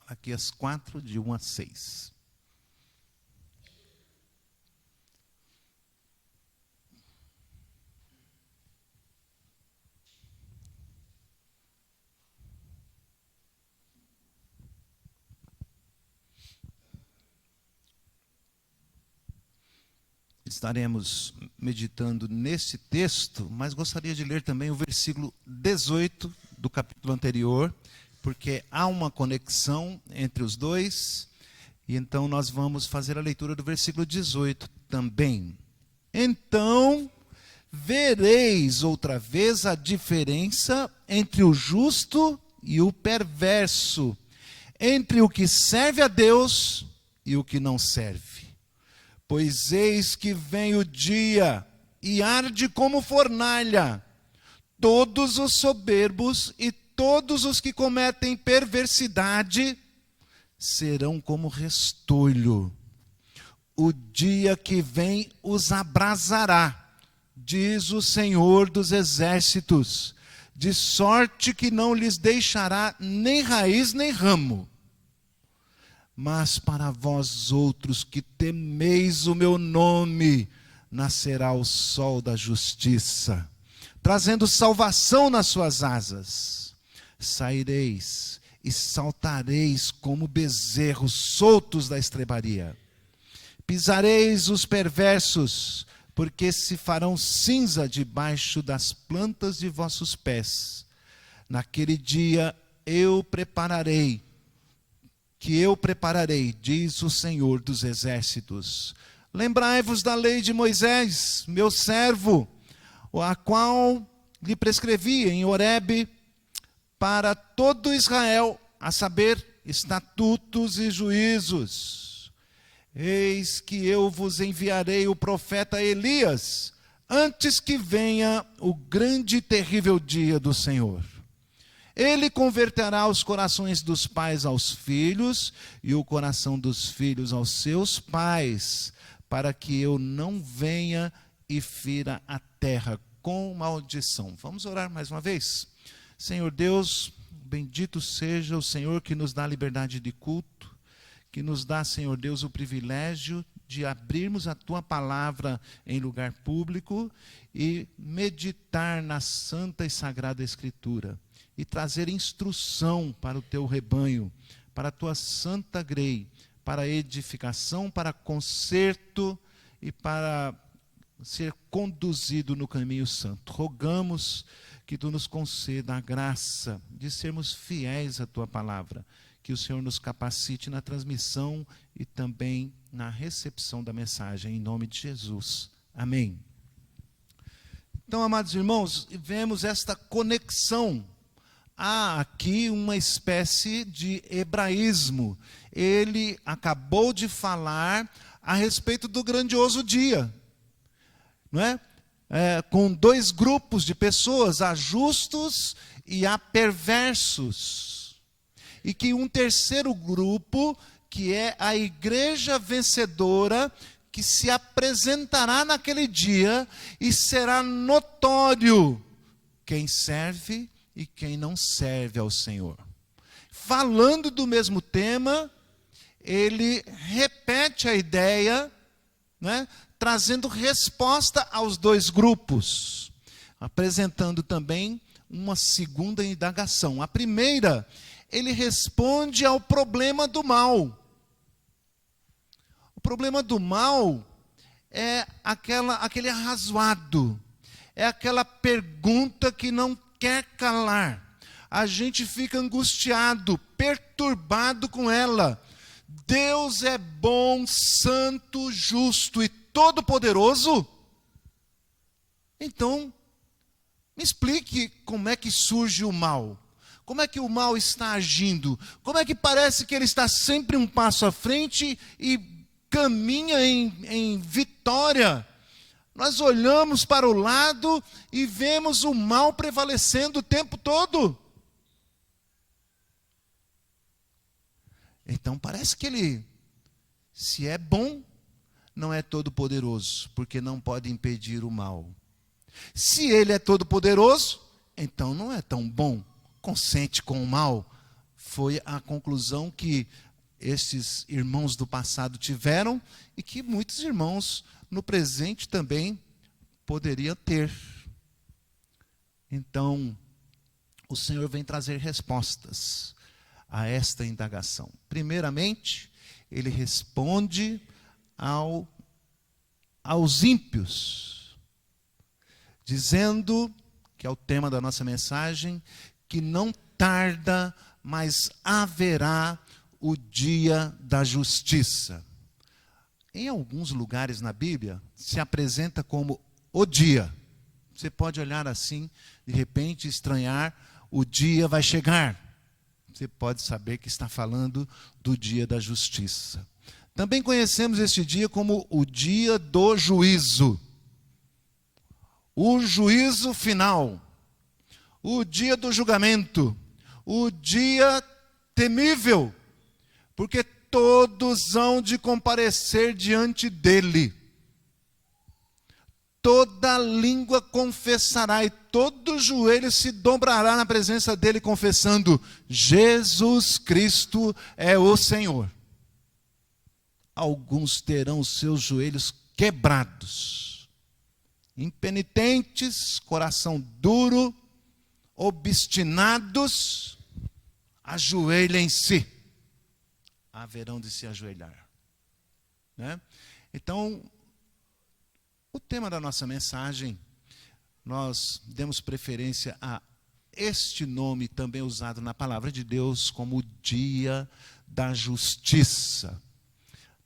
Malaquias 4, de 1 a 6. Estaremos meditando nesse texto, mas gostaria de ler também o versículo 18 do capítulo anterior, porque há uma conexão entre os dois, e então nós vamos fazer a leitura do versículo 18 também. Então, vereis outra vez a diferença entre o justo e o perverso, entre o que serve a Deus e o que não serve. Pois eis que vem o dia, e arde como fornalha. Todos os soberbos e todos os que cometem perversidade serão como restolho. O dia que vem os abrasará, diz o Senhor dos Exércitos, de sorte que não lhes deixará nem raiz nem ramo. Mas para vós outros que temeis o meu nome, nascerá o sol da justiça, trazendo salvação nas suas asas. Saireis e saltareis como bezerros soltos da estrebaria. Pisareis os perversos, porque se farão cinza debaixo das plantas de vossos pés. Naquele dia eu prepararei, diz o Senhor dos Exércitos. Lembrai-vos da lei de Moisés, meu servo, a qual lhe prescrevi em Horebe para todo Israel, a saber, estatutos e juízos. Eis que eu vos enviarei o profeta Elias, antes que venha o grande e terrível dia do Senhor. Ele converterá os corações dos pais aos filhos e o coração dos filhos aos seus pais, para que eu não venha e fira a terra com maldição. Vamos orar mais uma vez? Senhor Deus, bendito seja o Senhor que nos dá liberdade de culto, que nos dá, Senhor Deus, o privilégio de abrirmos a Tua palavra em lugar público e meditar na santa e sagrada Escritura. E trazer instrução para o teu rebanho, para a tua santa grei, para edificação, para conserto e para ser conduzido no caminho santo. Rogamos que tu nos conceda a graça de sermos fiéis à tua palavra, que o Senhor nos capacite na transmissão e também na recepção da mensagem, em nome de Jesus. Amém. Então, amados irmãos, vemos esta conexão. Há aqui uma espécie de hebraísmo. Ele acabou de falar a respeito do grandioso dia, não é? Com dois grupos de pessoas, há justos e há perversos. E que um terceiro grupo, que é a igreja vencedora, que se apresentará naquele dia e será notório quem serve e quem não serve ao Senhor. Falando do mesmo tema, ele repete a ideia, né, trazendo resposta aos dois grupos, apresentando também uma segunda indagação. A primeira, ele responde ao problema do mal. O problema do mal é aquele arrazoado, é aquela pergunta que não quer calar. A gente fica angustiado, perturbado com ela. Deus é bom, santo, justo e todo-poderoso? Então, me explique como é que surge o mal. Como é que o mal está agindo? Como é que parece que ele está sempre um passo à frente e caminha em vitória? Nós olhamos para o lado e vemos o mal prevalecendo o tempo todo. Então parece que ele, se é bom, não é todo poderoso, porque não pode impedir o mal. Se ele é todo poderoso, então não é tão bom, consente com o mal, foi a conclusão que esses irmãos do passado tiveram e que muitos irmãos no presente também poderiam ter. Então, o Senhor vem trazer respostas a esta indagação. Primeiramente, ele responde aos ímpios, dizendo, que é o tema da nossa mensagem, que não tarda, mas haverá o dia da justiça. Em alguns lugares na Bíblia, se apresenta como o dia. Você pode olhar assim, de repente estranhar, o dia vai chegar. Você pode saber que está falando do dia da justiça. Também conhecemos este dia como o dia do juízo. O juízo final. O dia do julgamento. O dia temível. Porque todos hão de comparecer diante dele. Toda língua confessará e todo joelho se dobrará na presença dele, confessando: Jesus Cristo é o Senhor. Alguns terão os seus joelhos quebrados, impenitentes, coração duro, obstinados, ajoelhem-se. Haverão de se ajoelhar. Né? Então, o tema da nossa mensagem, nós demos preferência a este nome também usado na palavra de Deus como o dia da justiça.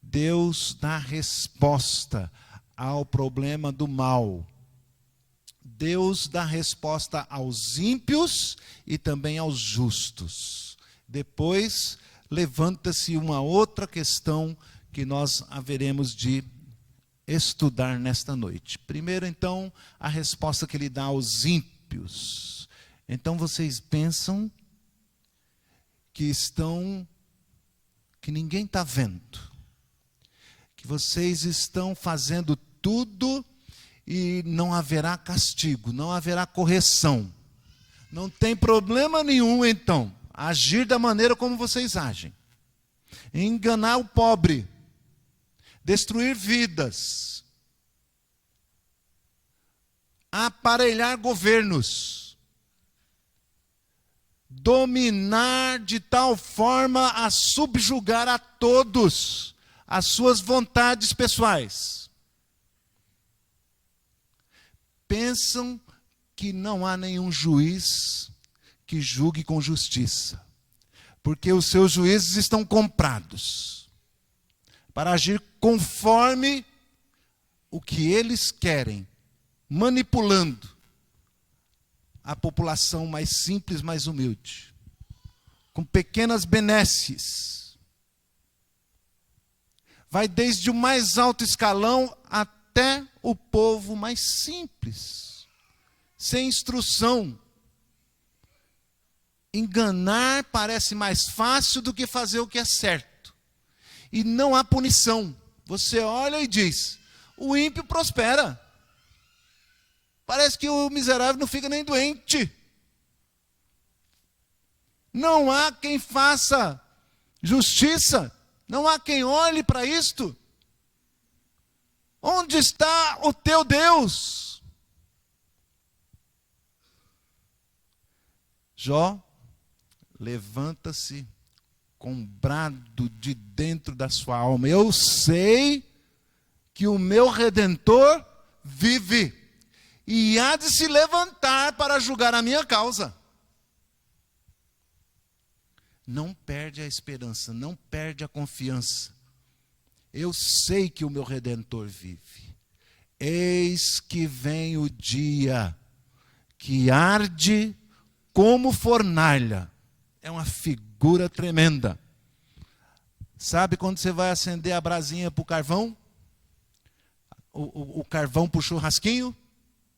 Deus dá resposta ao problema do mal. Deus dá resposta aos ímpios e também aos justos. Depois, levanta-se uma outra questão que nós haveremos de estudar nesta noite. Primeiro, então, a resposta que ele dá aos ímpios. Então, vocês pensam que ninguém está vendo, que vocês estão fazendo tudo e não haverá castigo, não haverá correção. Não tem problema nenhum, então, agir da maneira como vocês agem. Enganar o pobre, destruir vidas, aparelhar governos, dominar de tal forma a subjugar a todos as suas vontades pessoais. Pensam que não há nenhum juiz que julgue com justiça, porque os seus juízes estão comprados para agir conforme o que eles querem, manipulando a população mais simples, mais humilde, com pequenas benesses. Vai desde o mais alto escalão até o povo mais simples, sem instrução. Enganar parece mais fácil do que fazer o que é certo. E não há punição. Você olha e diz: o ímpio prospera. Parece que o miserável não fica nem doente. Não há quem faça justiça. Não há quem olhe para isto. Onde está o teu Deus? Jó levanta-se com um brado de dentro da sua alma: eu sei que o meu Redentor vive e há de se levantar para julgar a minha causa. Não perde a esperança, não perde a confiança. Eu sei que o meu Redentor vive. Eis que vem o dia que arde como fornalha. É uma figura tremenda. Sabe quando você vai acender a brasinha para o carvão? O carvão para o churrasquinho?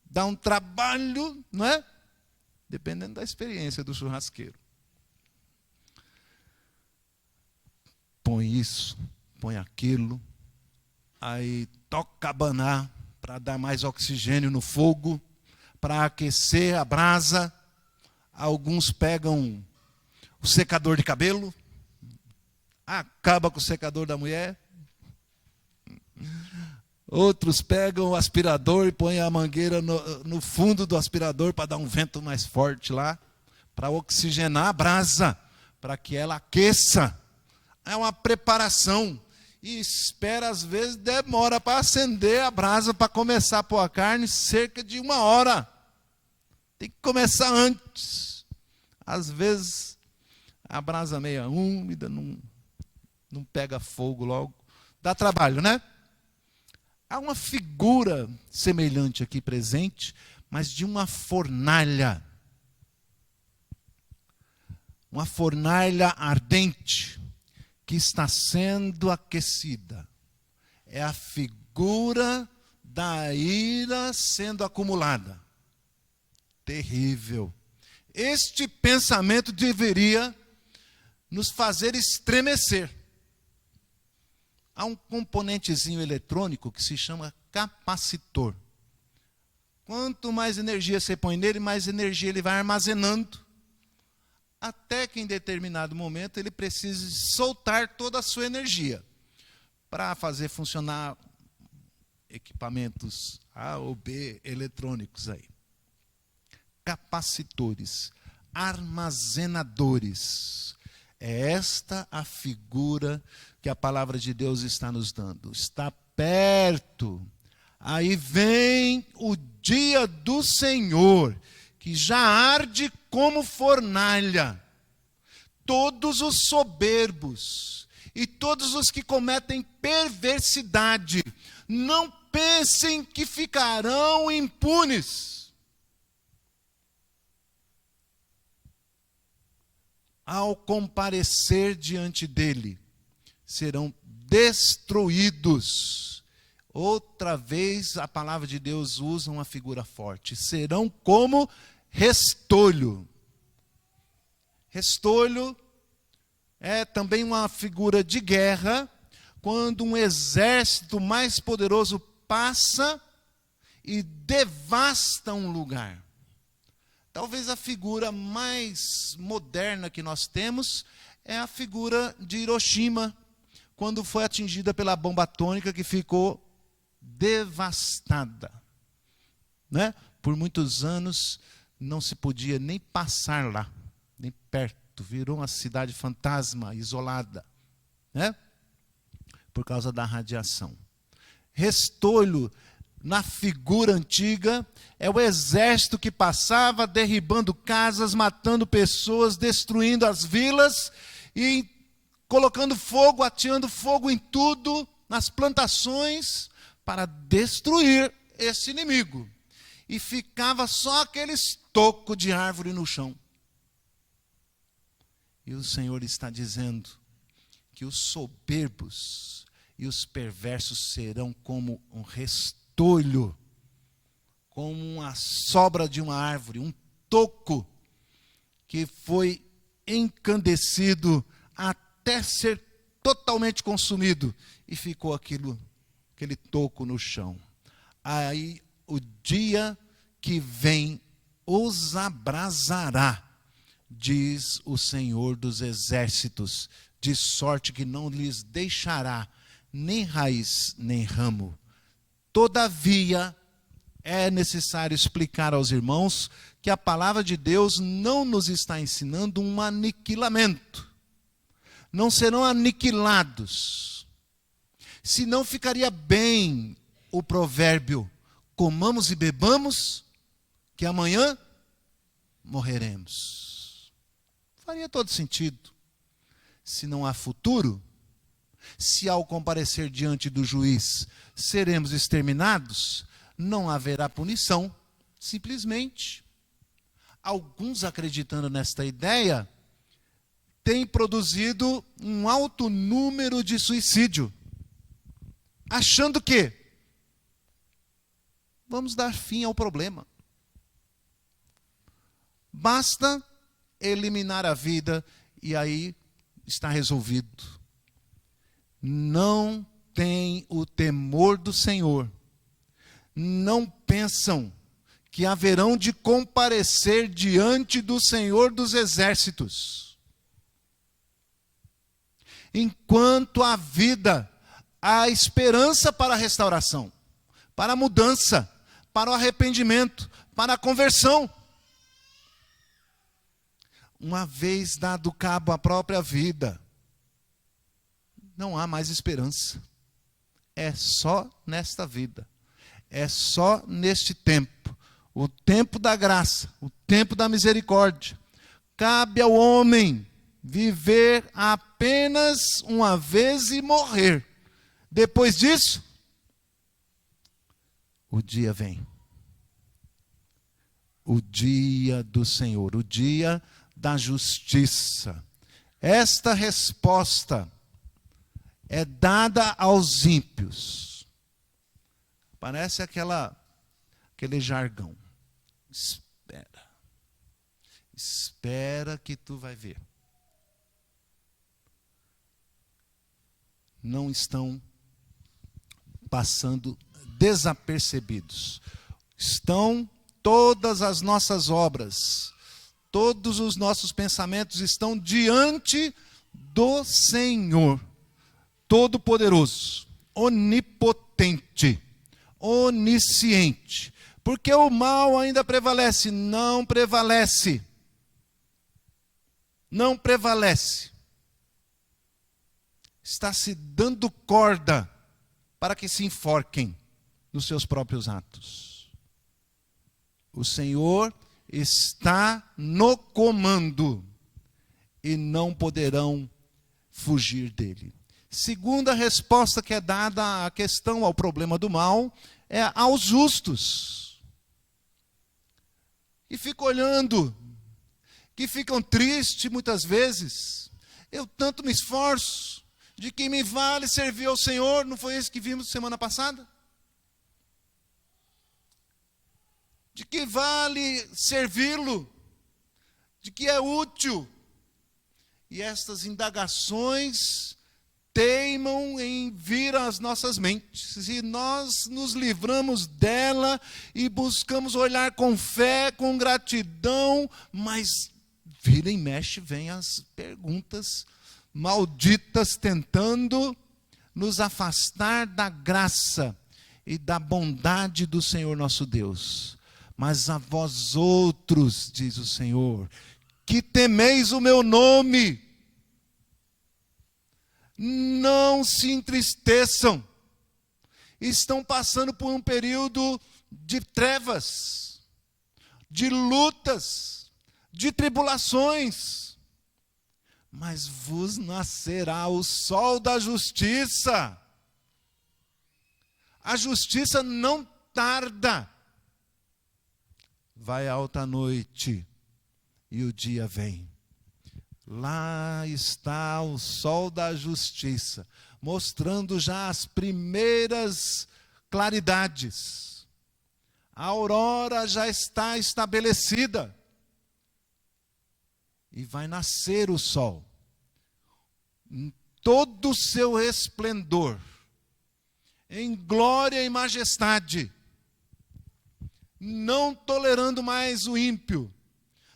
Dá um trabalho, não é? Dependendo da experiência do churrasqueiro. Põe isso, põe aquilo, aí toca abanar para dar mais oxigênio no fogo, para aquecer a brasa. Alguns pegam o secador de cabelo, acaba com o secador da mulher. Outros pegam o aspirador e põem a mangueira no fundo do aspirador para dar um vento mais forte lá, para oxigenar a brasa, para que ela aqueça. É uma preparação. E espera, às vezes, demora para acender a brasa, para começar a pôr a carne, cerca de 1 hora. Tem que começar antes. Às vezes, a brasa meia úmida, não pega fogo logo. Dá trabalho, né? Há uma figura semelhante aqui presente, mas de uma fornalha. Uma fornalha ardente, que está sendo aquecida. É a figura da ira sendo acumulada. Terrível. Este pensamento deveria nos fazer estremecer. Há um componentezinho eletrônico que se chama capacitor. Quanto mais energia você põe nele, mais energia ele vai armazenando, até que em determinado momento ele precise soltar toda a sua energia para fazer funcionar equipamentos A ou B eletrônicos aí. Capacitores, armazenadores. É esta a figura que a palavra de Deus está nos dando. Está perto. Aí vem o dia do Senhor, que já arde como fornalha. Todos os soberbos e todos os que cometem perversidade, não pensem que ficarão impunes. Ao comparecer diante dele, serão destruídos. Outra vez a palavra de Deus usa uma figura forte. Serão como restolho. Restolho é também uma figura de guerra, quando um exército mais poderoso passa e devasta um lugar. Talvez a figura mais moderna que nós temos é a figura de Hiroshima, quando foi atingida pela bomba atômica, que ficou devastada, né? Por muitos anos não se podia nem passar lá, nem perto, virou uma cidade fantasma, isolada, né? Por causa da radiação. Restolho, na figura antiga, é o exército que passava derribando casas, matando pessoas, destruindo as vilas e colocando fogo, ateando fogo em tudo, nas plantações, para destruir esse inimigo. E ficava só aquele estoco de árvore no chão. E o Senhor está dizendo que os soberbos e os perversos serão como um restolho, como uma sobra de uma árvore, um toco que foi encandecido até ser totalmente consumido, e ficou aquele toco no chão. Aí o dia que vem os abrasará, diz o Senhor dos Exércitos, de sorte que não lhes deixará nem raiz nem ramo. Todavia, é necessário explicar aos irmãos que a palavra de Deus não nos está ensinando um aniquilamento. Não serão aniquilados. Senão ficaria bem o provérbio: comamos e bebamos, que amanhã morreremos. Faria todo sentido. Se não há futuro, se ao comparecer diante do juiz seremos exterminados, não haverá punição, simplesmente. Alguns, acreditando nesta ideia, têm produzido um alto número de suicídio, achando que vamos dar fim ao problema. Basta eliminar a vida e aí está resolvido. Não têm o temor do Senhor. Não pensam que haverão de comparecer diante do Senhor dos Exércitos. Enquanto há vida, há esperança para a restauração, para a mudança, para o arrependimento, para a conversão. Uma vez dado cabo à própria vida, não há mais esperança. É só nesta vida. É só neste tempo. O tempo da graça, o tempo da misericórdia. Cabe ao homem viver apenas uma vez e morrer. Depois disso, o dia vem. O dia do Senhor, o dia da justiça. Esta resposta é dada aos ímpios. Parece aquele jargão. Espera. Espera que tu vai ver. Não estão passando desapercebidos. Estão todas as nossas obras, todos os nossos pensamentos estão diante do Senhor, Todo-Poderoso, Onipotente, Onisciente. Porque o mal ainda prevalece? Não prevalece. Não prevalece. Está se dando corda para que se enforquem nos seus próprios atos. O Senhor está no comando e não poderão fugir dele. Segunda resposta que é dada à questão, ao problema do mal, é aos justos. E ficam olhando, que ficam tristes muitas vezes. Eu tanto me esforço, de que me vale servir ao Senhor, não foi isso que vimos semana passada? De que vale servi-lo? De que é útil? E estas indagações teimam em vir às nossas mentes. E nós nos livramos dela e buscamos olhar com fé, com gratidão, mas vira e mexe, vem as perguntas malditas tentando nos afastar da graça e da bondade do Senhor nosso Deus. Mas a vós outros, diz o Senhor, que temeis o meu nome, não se entristeçam. Estão passando por um período de trevas, de lutas, de tribulações. Mas vos nascerá o sol da justiça. A justiça não tarda. Vai alta a noite e o dia vem. Lá está o sol da justiça, mostrando já as primeiras claridades. A aurora já está estabelecida. E vai nascer o sol, em todo o seu esplendor, em glória e majestade, não tolerando mais o ímpio,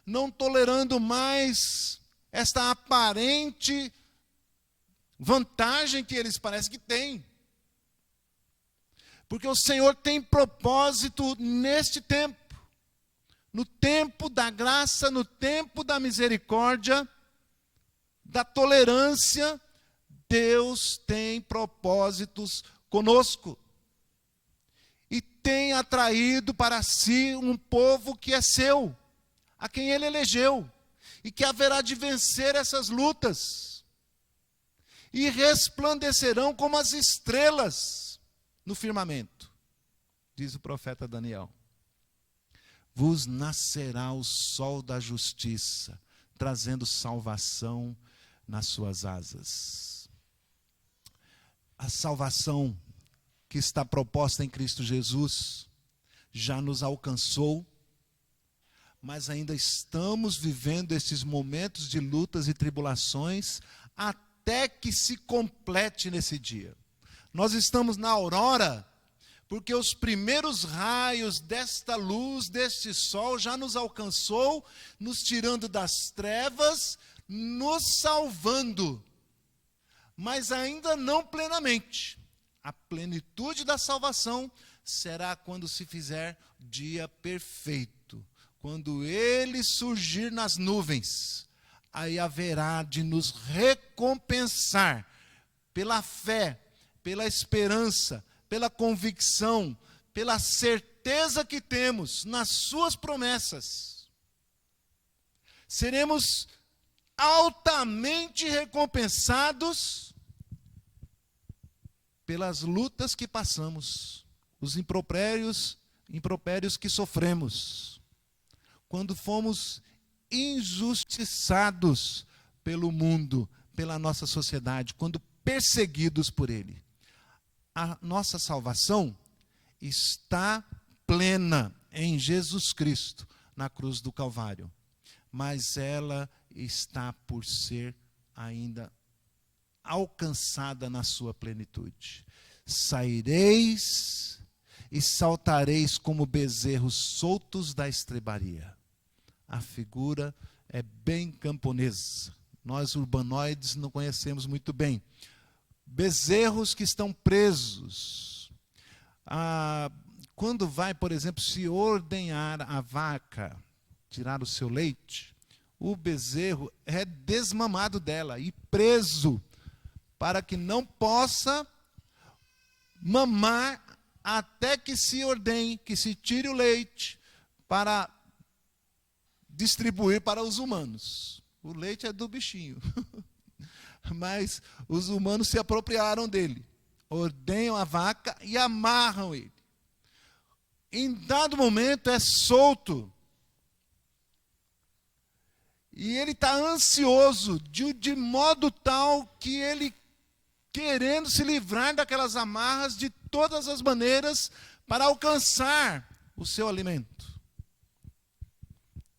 não tolerando mais esta aparente vantagem que eles parecem que têm. Porque o Senhor tem propósito neste tempo. No tempo da graça, no tempo da misericórdia, da tolerância, Deus tem propósitos conosco. E tem atraído para si um povo que é seu, a quem Ele elegeu, e que haverá de vencer essas lutas. E resplandecerão como as estrelas no firmamento, diz o profeta Daniel. Vos nascerá o sol da justiça, trazendo salvação nas suas asas. A salvação que está proposta em Cristo Jesus já nos alcançou, mas ainda estamos vivendo esses momentos de lutas e tribulações até que se complete nesse dia. Nós estamos na aurora, porque os primeiros raios desta luz, deste sol, já nos alcançou, nos tirando das trevas, nos salvando. mas ainda não plenamente. A plenitude da salvação será quando se fizer dia perfeito, quando ele surgir nas nuvens. Aí haverá de nos recompensar pela fé, pela esperança, pela convicção, pela certeza que temos nas suas promessas. Seremos altamente recompensados pelas lutas que passamos, os impropérios que sofremos, quando fomos injustiçados pelo mundo, pela nossa sociedade, quando perseguidos por ele. A nossa salvação está plena em Jesus Cristo, na cruz do Calvário, mas ela está por ser ainda alcançada na sua plenitude. Saireis e saltareis como bezerros soltos da estrebaria. A figura é bem camponesa. Nós urbanoides não conhecemos muito bem. Bezerros que estão presos. Quando vai, por exemplo, se ordenhar a vaca, tirar o seu leite, o bezerro é desmamado dela e preso, para que não possa mamar até que se ordenhe, que se tire o leite para distribuir para os humanos. O leite é do bichinho, mas os humanos se apropriaram dele, ordenham a vaca e amarram ele. Em dado momento é solto, e ele está ansioso, de modo tal que ele, querendo se livrar daquelas amarras de todas as maneiras para alcançar o seu alimento.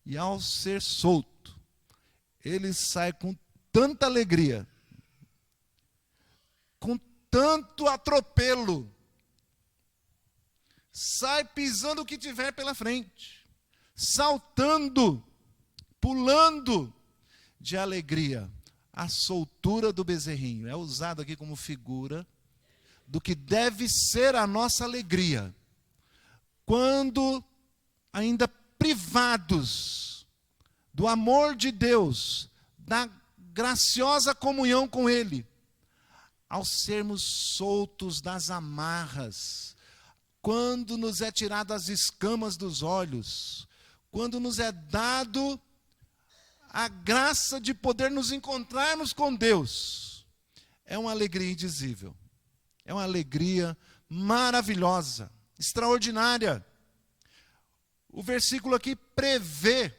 E ao ser solto, ele sai com tanta alegria, com tanto atropelo, sai pisando o que tiver pela frente, saltando, pulando de alegria. A soltura do bezerrinho é usado aqui como figura do que deve ser a nossa alegria, quando ainda privados do amor de Deus, da graciosa comunhão com Ele, ao sermos soltos das amarras, quando nos é tirado as escamas dos olhos, quando nos é dado a graça de poder nos encontrarmos com Deus, é uma alegria indizível, é uma alegria maravilhosa, extraordinária. O versículo aqui prevê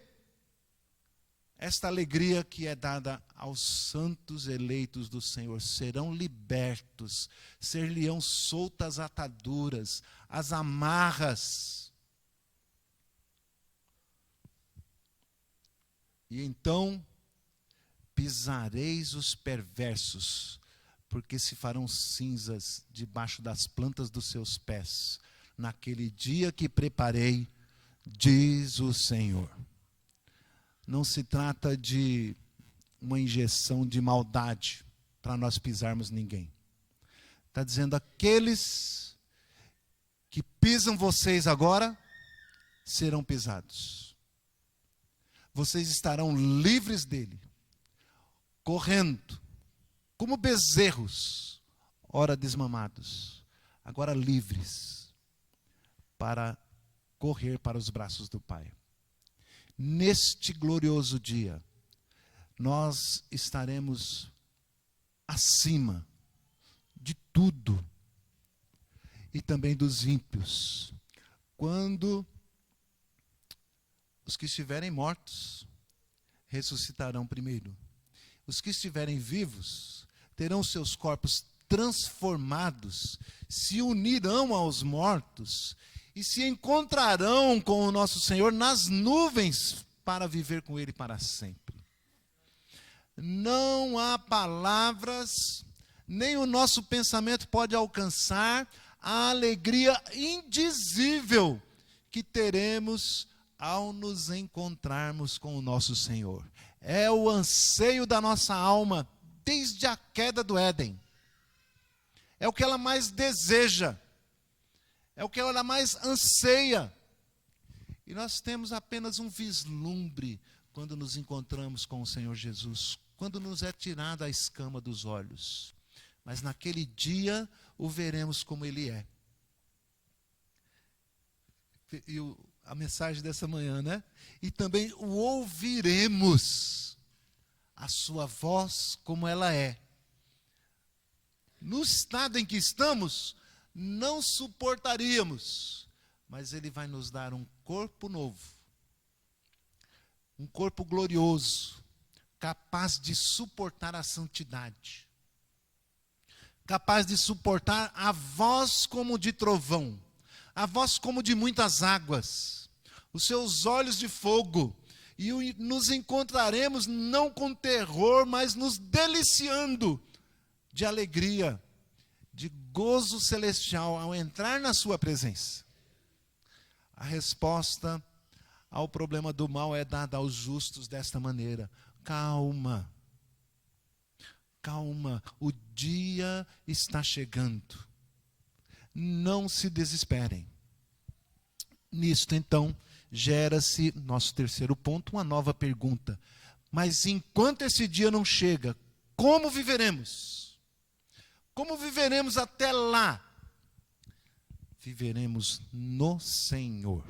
esta alegria que é dada aos santos eleitos do Senhor. Serão libertos, ser-lhe-ão soltas ataduras, as amarras. E então pisareis os perversos, porque se farão cinzas debaixo das plantas dos seus pés, naquele dia que preparei, diz o Senhor. Não se trata de uma injeção de maldade para nós pisarmos ninguém. Está dizendo, aqueles que pisam vocês agora, serão pisados. Vocês estarão livres dele, correndo, como bezerros, ora desmamados, agora livres, para correr para os braços do Pai. Neste glorioso dia, nós estaremos acima de tudo, e também dos ímpios, quando os que estiverem mortos ressuscitarão primeiro. Os que estiverem vivos terão seus corpos transformados, se unirão aos mortos e se encontrarão com o nosso Senhor nas nuvens para viver com Ele para sempre. Não há palavras, nem o nosso pensamento pode alcançar a alegria indizível que teremos ao nos encontrarmos com o nosso Senhor. É o anseio da nossa alma, desde a queda do Éden. É o que ela mais deseja. É o que ela mais anseia. E nós temos apenas um vislumbre quando nos encontramos com o Senhor Jesus, quando nos é tirada a escama dos olhos. Mas naquele dia o veremos como Ele é. E a mensagem dessa manhã, né? E também o ouviremos, a sua voz como ela é. No estado em que estamos, não suportaríamos, mas Ele vai nos dar um corpo novo, um corpo glorioso, capaz de suportar a santidade, capaz de suportar a voz como de trovão, a voz como de muitas águas, os seus olhos de fogo, e nos encontraremos não com terror, mas nos deliciando de alegria, de gozo celestial ao entrar na sua presença. A resposta ao problema do mal é dada aos justos desta maneira: calma, calma, o dia está chegando, não se desesperem. Nisto, então, gera-se, nosso terceiro ponto, uma nova pergunta: mas enquanto esse dia não chega, como viveremos? Como viveremos até lá? Viveremos no Senhor,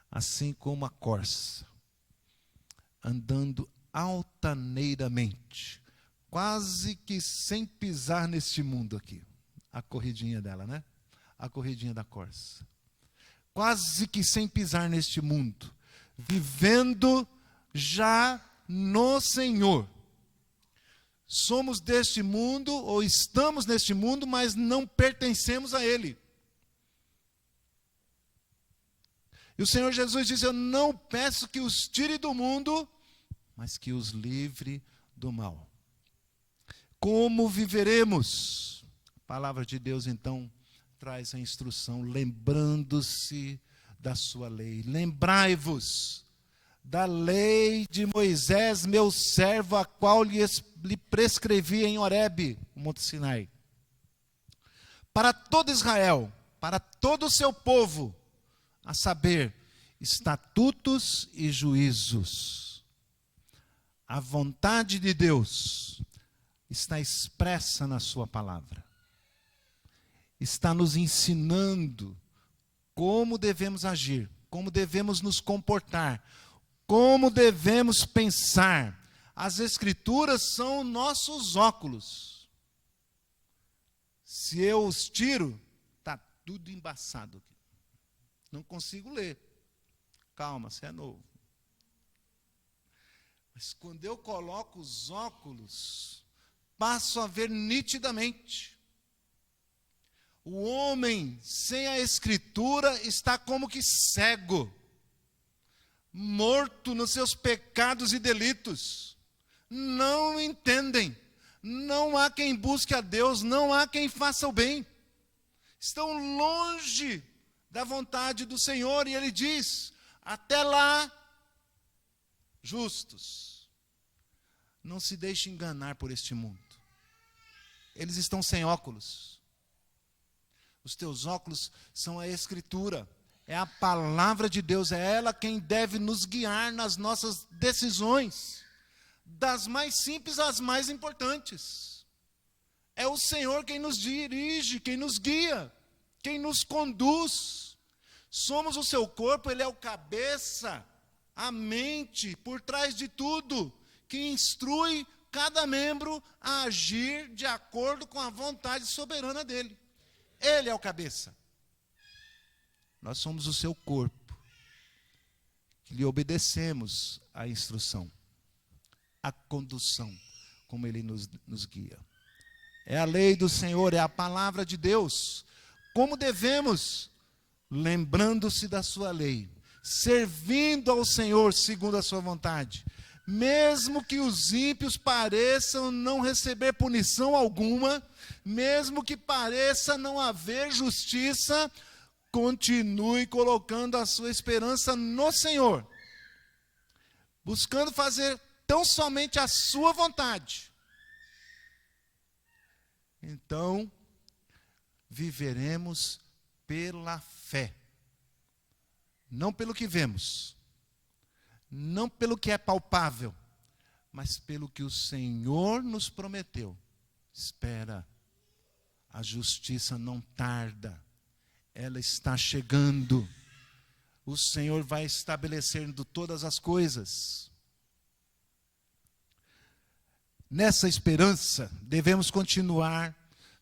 assim como a corça, andando altaneiramente, quase que sem pisar neste mundo aqui. A corridinha dela, né? A corridinha da corça. Quase que sem pisar neste mundo, vivendo já no Senhor. Somos deste mundo, ou estamos neste mundo, mas não pertencemos a Ele. E o Senhor Jesus diz: eu não peço que os tire do mundo, mas que os livre do mal. Como viveremos? A palavra de Deus, então, traz a instrução, lembrando-se da sua lei. Lembrai-vos da lei de Moisés, meu servo, a qual lhe prescrevi em Horebe, o Monte Sinai. Para todo Israel, para todo o seu povo, a saber, estatutos e juízos. A vontade de Deus está expressa na sua palavra. Está nos ensinando como devemos agir, como devemos nos comportar, como devemos pensar. As Escrituras são nossos óculos. Se eu os tiro, está tudo embaçado aqui. Não consigo ler. Calma, você é novo. Mas quando eu coloco os óculos, passo a ver nitidamente. O homem sem a Escritura está como que cego, morto nos seus pecados e delitos. Não entendem. Não há quem busque a Deus, não há quem faça o bem. Estão longe da vontade do Senhor, e Ele diz: até lá, justos, não se deixe enganar por este mundo. Eles estão sem óculos. Os teus óculos são a Escritura, é a palavra de Deus, é ela quem deve nos guiar nas nossas decisões, das mais simples às mais importantes. É o Senhor quem nos dirige, quem nos guia, quem nos conduz. Somos o seu corpo, Ele é o cabeça, a mente, por trás de tudo, que instrui cada membro a agir de acordo com a vontade soberana dEle. Ele é o cabeça. Nós somos o seu corpo, que lhe obedecemos à instrução, à condução, como Ele nos guia. É a lei do Senhor, é a palavra de Deus. Como devemos? Lembrando-se da sua lei, servindo ao Senhor segundo a sua vontade, mesmo que os ímpios pareçam não receber punição alguma, mesmo que pareça não haver justiça, continue colocando a sua esperança no Senhor, buscando fazer tão somente a sua vontade, então viveremos pela fé. Não pelo que vemos, não pelo que é palpável, mas pelo que o Senhor nos prometeu. Espera, a justiça não tarda, ela está chegando. O Senhor vai estabelecendo todas as coisas. Nessa esperança, devemos continuar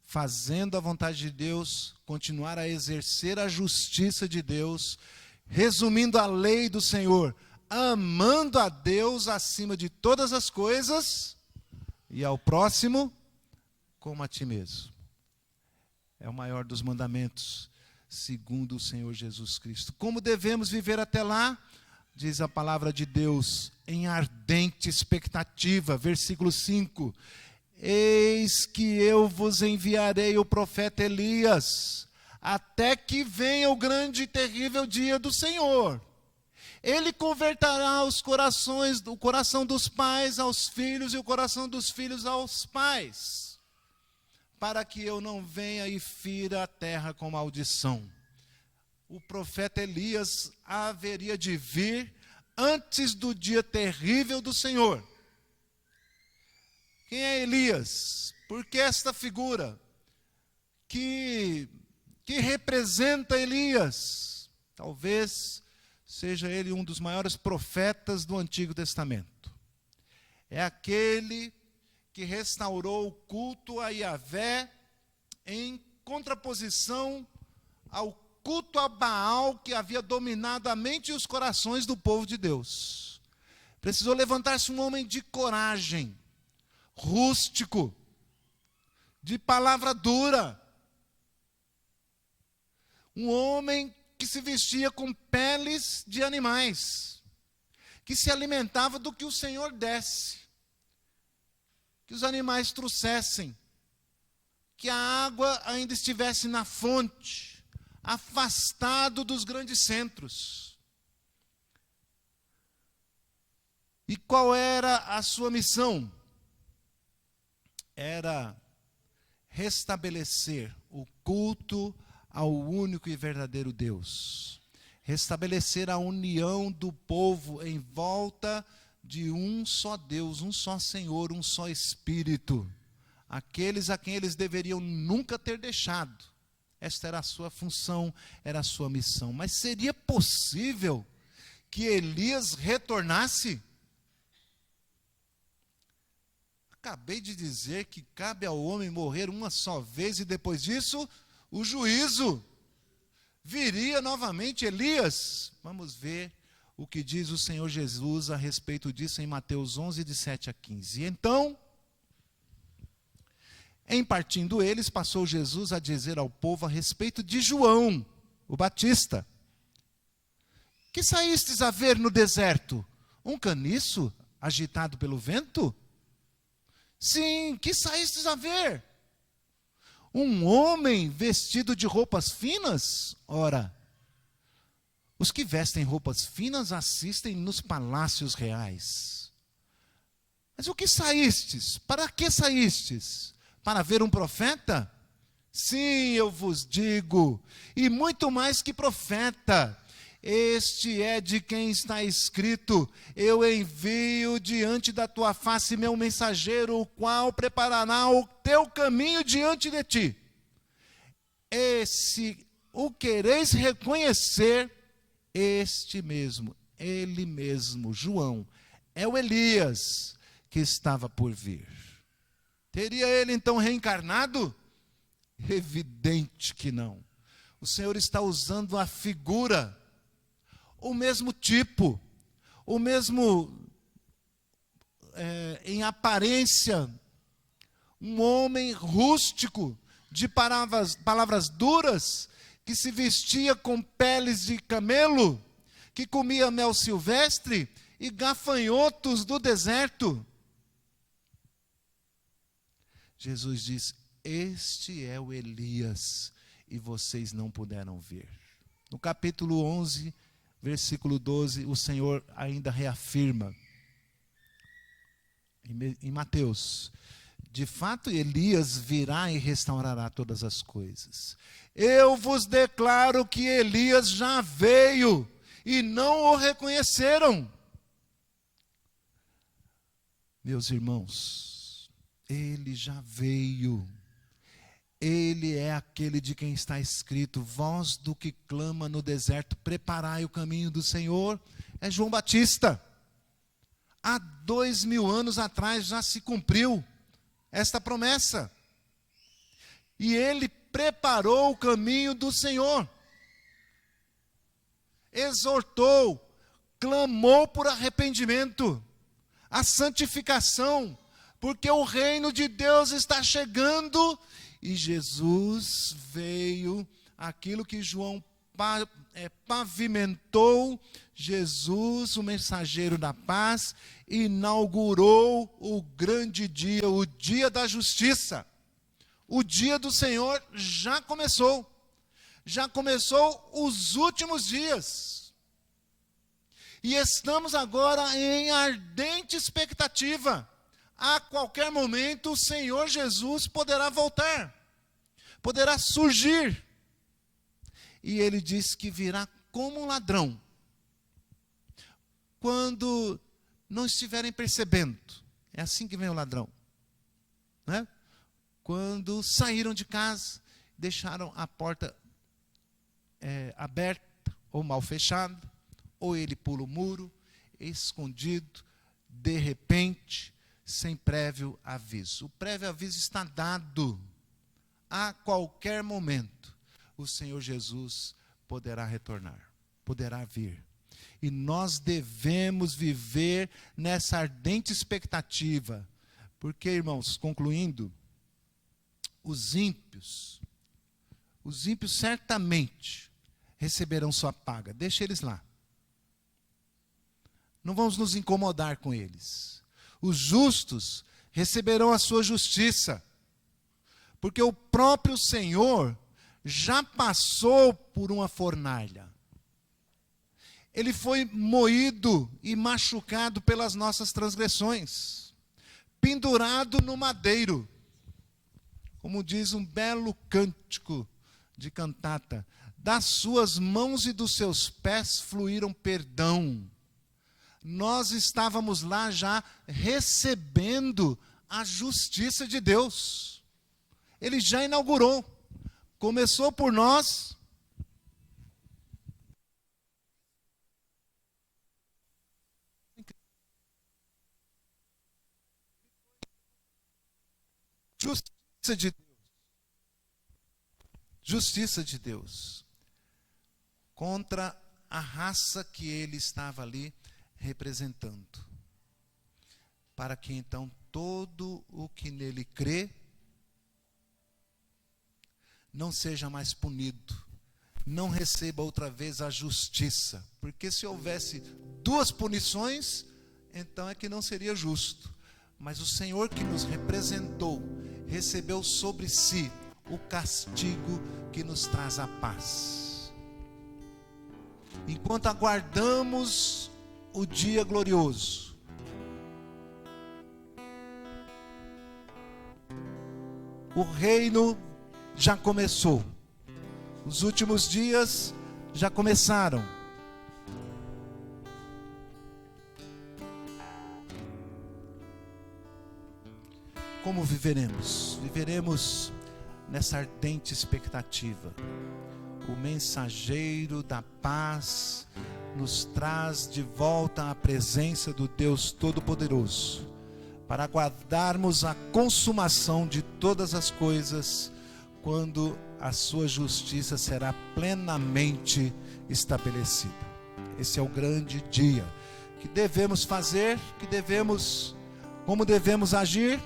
fazendo a vontade de Deus, continuar a exercer a justiça de Deus, resumindo a lei do Senhor, amando a Deus acima de todas as coisas e ao próximo como a ti mesmo. É o maior dos mandamentos, segundo o Senhor Jesus Cristo. Como devemos viver até lá? Diz a palavra de Deus, em ardente expectativa, versículo 5. Eis que eu vos enviarei o profeta Elias, até que venha o grande e terrível dia do Senhor. Ele converterá os corações, o coração dos pais aos filhos e o coração dos filhos aos pais, para que eu não venha e fira a terra com maldição. O profeta Elias haveria de vir antes do dia terrível do Senhor. Quem é Elias? Porque esta figura que representa Elias, talvez seja ele um dos maiores profetas do Antigo Testamento. É aquele que restaurou o culto a Yahvé em contraposição ao culto a Baal que havia dominado a mente e os corações do povo de Deus. Precisou levantar-se um homem de coragem, rústico, de palavra dura. Um homem que se vestia com peles de animais, que se alimentava do que o Senhor desse, que os animais trouxessem, que a água ainda estivesse na fonte, afastado dos grandes centros. E qual era a sua missão? Era restabelecer o culto ao único e verdadeiro Deus. Restabelecer a união do povo em volta de um só Deus, um só Senhor, um só Espírito. Aqueles a quem eles deveriam nunca ter deixado. Esta era a sua função, era a sua missão. Mas seria possível que Elias retornasse? Acabei de dizer que cabe ao homem morrer uma só vez e depois disso, o juízo. Viria novamente Elias? Vamos ver o que diz o Senhor Jesus a respeito disso em Mateus 11, de 7 a 15. Então, em partindo eles, passou Jesus a dizer ao povo a respeito de João, o Batista. Que saístes a ver no deserto? Um caniço agitado pelo vento? Sim, que saístes a ver? Um homem vestido de roupas finas? Ora, os que vestem roupas finas assistem nos palácios reais. Mas o que saístes? Para que saístes? Para ver um profeta? Sim, eu vos digo, e muito mais que profeta. Este é de quem está escrito: eu envio diante da tua face meu mensageiro, o qual preparará o teu caminho diante de ti. Esse o quereis reconhecer, este mesmo, ele mesmo, João, é o Elias que estava por vir. Teria ele então reencarnado? Evidente que não. O Senhor está usando a figura, o mesmo tipo, o mesmo em aparência, um homem rústico, de palavras duras, que se vestia com peles de camelo, que comia mel silvestre e gafanhotos do deserto. Jesus diz: este é o Elias, e vocês não puderam ver. No capítulo 11, versículo 12, o Senhor ainda reafirma, em Mateus, De fato, Elias virá e restaurará todas as coisas. Eu vos declaro que Elias já veio e não o reconheceram. Meus irmãos, ele já veio. Ele é aquele de quem está escrito: voz do que clama no deserto, preparai o caminho do Senhor. É João Batista. Há 2000 anos atrás já se cumpriu esta promessa. E ele preparou o caminho do Senhor. Exortou, clamou por arrependimento, a santificação, porque o reino de Deus está chegando. E Jesus veio, aquilo que João pavimentou. Jesus, o mensageiro da paz, inaugurou o grande dia, o dia da justiça. O dia do Senhor já começou. Já começou os últimos dias. E estamos agora em ardente expectativa. A qualquer momento o Senhor Jesus poderá voltar, poderá surgir. E ele diz que virá como um ladrão, quando não estiverem percebendo. É assim que vem o ladrão, né? Quando saíram de casa, deixaram a porta aberta ou mal fechada, ou ele pula o muro, escondido, de repente, sem prévio aviso. O prévio aviso está dado. A qualquer momento, o Senhor Jesus poderá retornar, poderá vir. E nós devemos viver nessa ardente expectativa. Porque, irmãos, concluindo, os ímpios certamente receberão sua paga. Deixa eles lá. Não vamos nos incomodar com eles. Os justos receberão a sua justiça, porque o próprio Senhor já passou por uma fornalha. Ele foi moído e machucado pelas nossas transgressões, pendurado no madeiro. Como diz um belo cântico de cantata: das suas mãos e dos seus pés fluíram perdão. Nós estávamos lá já recebendo a justiça de Deus. Ele já inaugurou. Começou por nós. Justiça de Deus. Justiça de Deus. Contra a raça que ele estava ali representando, para que então todo o que nele crê não seja mais punido, não receba outra vez a justiça, porque se houvesse duas punições, então é que não seria justo. Mas o Senhor que nos representou, recebeu sobre si o castigo que nos traz a paz. Enquanto aguardamos o dia glorioso, o reino já começou, os últimos dias já começaram. Como viveremos? Viveremos nessa ardente expectativa. O mensageiro da paz nos traz de volta à presença do Deus Todo-Poderoso, para aguardarmos a consumação de todas as coisas, quando a sua justiça será plenamente estabelecida. Esse é o grande dia que devemos fazer, como devemos agir.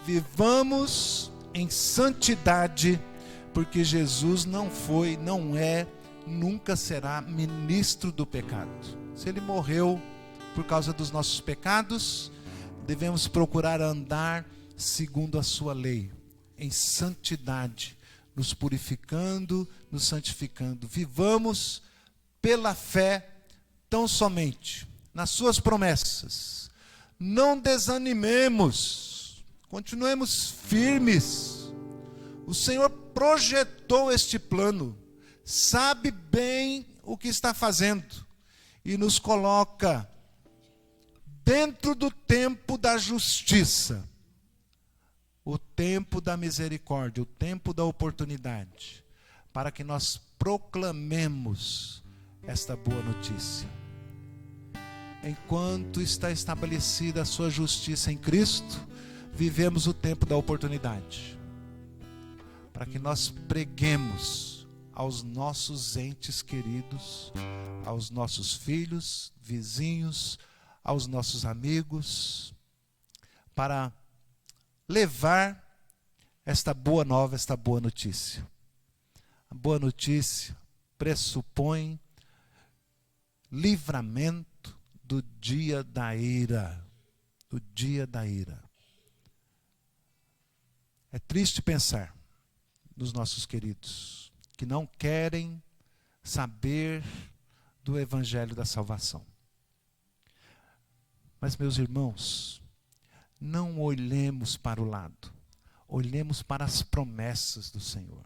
Vivamos em santidade, porque Jesus não foi, não é, nunca será ministro do pecado. Se ele morreu por causa dos nossos pecados, devemos procurar andar segundo a sua lei, em santidade, nos purificando, nos santificando. Vivamos pela fé tão somente nas suas promessas. Não desanimemos continuemos firmes. O Senhor projetou este plano, sabe bem o que está fazendo e nos coloca dentro do tempo da justiça, o tempo da misericórdia, o tempo da oportunidade, para que nós proclamemos esta boa notícia. Enquanto está estabelecida a sua justiça em Cristo, vivemos o tempo da oportunidade, para que nós preguemos aos nossos entes queridos, aos nossos filhos, vizinhos, aos nossos amigos, para levar esta boa nova, esta boa notícia. A boa notícia pressupõe livramento do dia da ira, do dia da ira. É triste pensar nos nossos queridos que não querem saber do evangelho da salvação. Mas, meus irmãos, não olhemos para o lado, olhemos para as promessas do Senhor.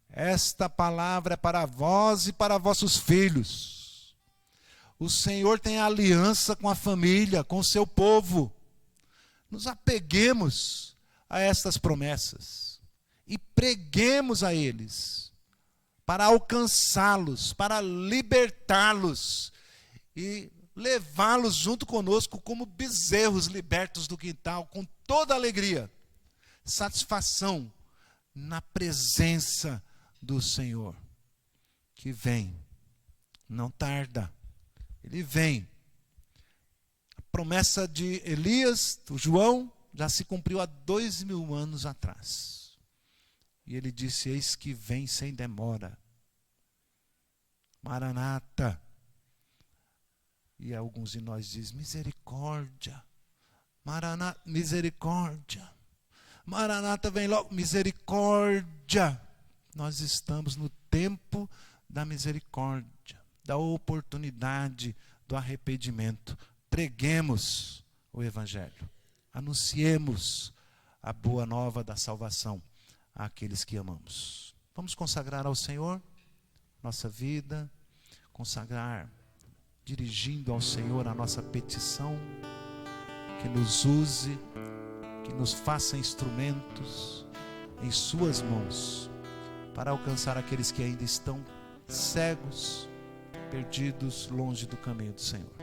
Esta palavra é para vós e para vossos filhos. O Senhor tem aliança com a família, com o seu povo. Nos apeguemos a estas promessas e preguemos a eles, para alcançá-los, para libertá-los e levá-los junto conosco como bezerros libertos do quintal, com toda alegria, satisfação na presença do Senhor, que vem, não tarda, ele vem. A promessa de Elias, do João, já se cumpriu há 2000 anos atrás, e ele disse: eis que vem sem demora, Maranata. E alguns de nós dizem: misericórdia, Maranata, misericórdia, Maranata, vem logo, misericórdia. Nós estamos no tempo da misericórdia, da oportunidade, do arrependimento. Preguemos o evangelho, anunciemos a boa nova da salvação àqueles que amamos. Vamos consagrar ao Senhor nossa vida, consagrar, dirigindo ao Senhor a nossa petição, que nos use, que nos faça instrumentos em suas mãos, para alcançar aqueles que ainda estão cegos, perdidos, longe do caminho do Senhor.